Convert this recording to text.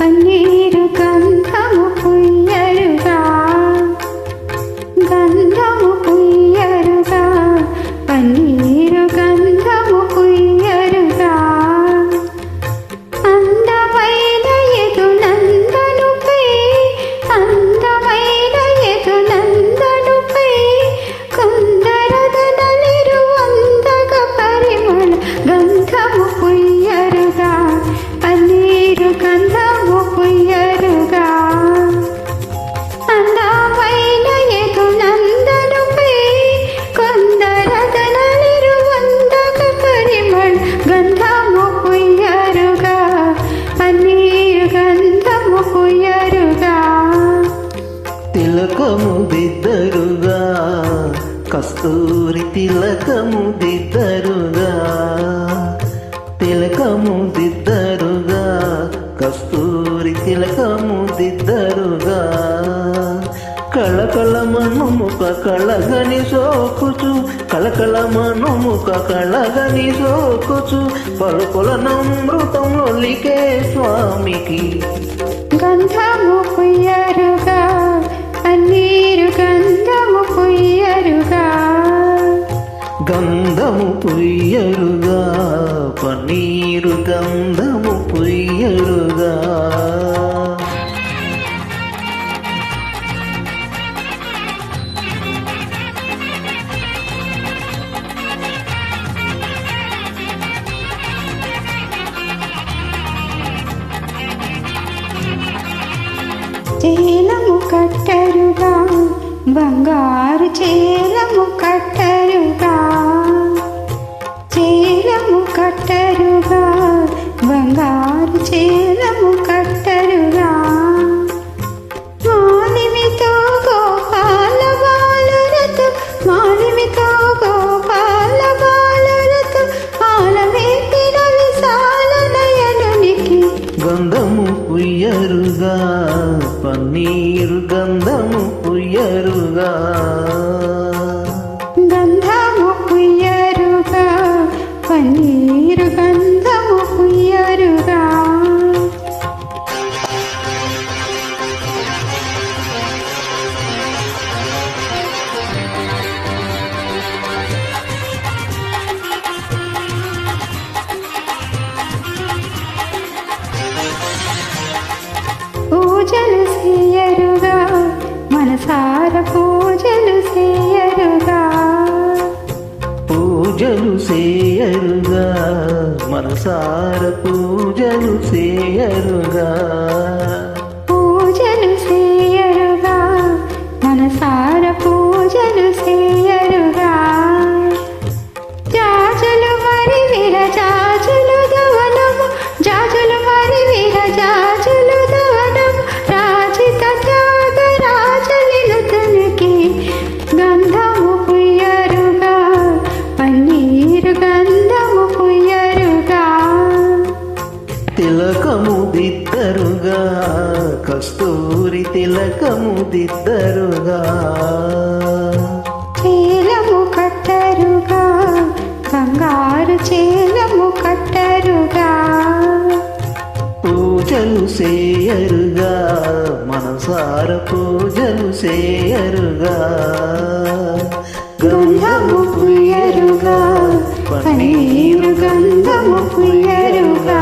పన్నీరు గంధము పుయ్యరుగా గంధము పుయ్యరుగా పన్నీరు గంధము పుయ్యరుగా అందమైన ఎదునందనుపై అందమైన ఎదునందనుపై కుందరదనలిరు అందగ పరిమళ గంధము పుయ్యరుగా పన్నీరు గంధము పుయ్యరుగా అందమైన ఎదునందనుపై కుందరదనలిరు అందగ పరిమళ గంధము పుయ్యరుగా పన్నీరు గంధము పుయ్యరుగా తిలకము దిద్దరుగా కస్తూరి తిలకము దిద్దరుగా తిలకము దిద్దరుగా కస్తూరి తిలకము దిద్దరుగా కళకళ మనుముఖ కళగని సోకుచు కళకళ మనుముఖ కళగని సోకుచు పలుకుల నమృతంలో లికే స్వామికి గంధము పుయ్యరుగా పన్నీరు గంధము పుయ్యరుగా గంధము పుయ్యరుగా పన్నీరు గంధము పుయ్యరుగా చేలము కట్టరుగా బంగారు చేలము కట్టరుగా చేలము కట్టరుగా బంగారు చేలము కట్టరుగా మాలిమితో గోపాల బాలురతో మాలిమితో గోపాల బాలురతో ఆలమేపిన విశాల నయనునికి గంధము పుయ్యరుగా పన్నీరు గంధము పుయ్యరుగా గంధము పుయ్యరుగా పన్నీరు గంధము పుయ్యరుగా పూజలు చేయరుగా మనసార పూజలు చేయరుగా పూజలు చేయరుగా మనసార పూజలు చేయరుగా పూజలు చేయరుగా మనసార పూజలు చేయరుగా జాజులు మరి విరజాజులు దవనము జాజులు మరి విరజాజులు దవనము రాజిత త్యాగ రాజలినుతనికి గంధము పుయ్యరుగా పన్నీరు గంధము పుయ్యరుగా తిలకము దిద్దరుగా కస్తూరి తిలకము దిద్దరుగా చేలము కట్టరుగా బంగారు చేలము కట్టరుగా పూజలు చేయరుగా మనసార పూజలు చేయరుగా గంధము పుయ్యరుగా పన్నీరు గంధము పుయ్యరుగా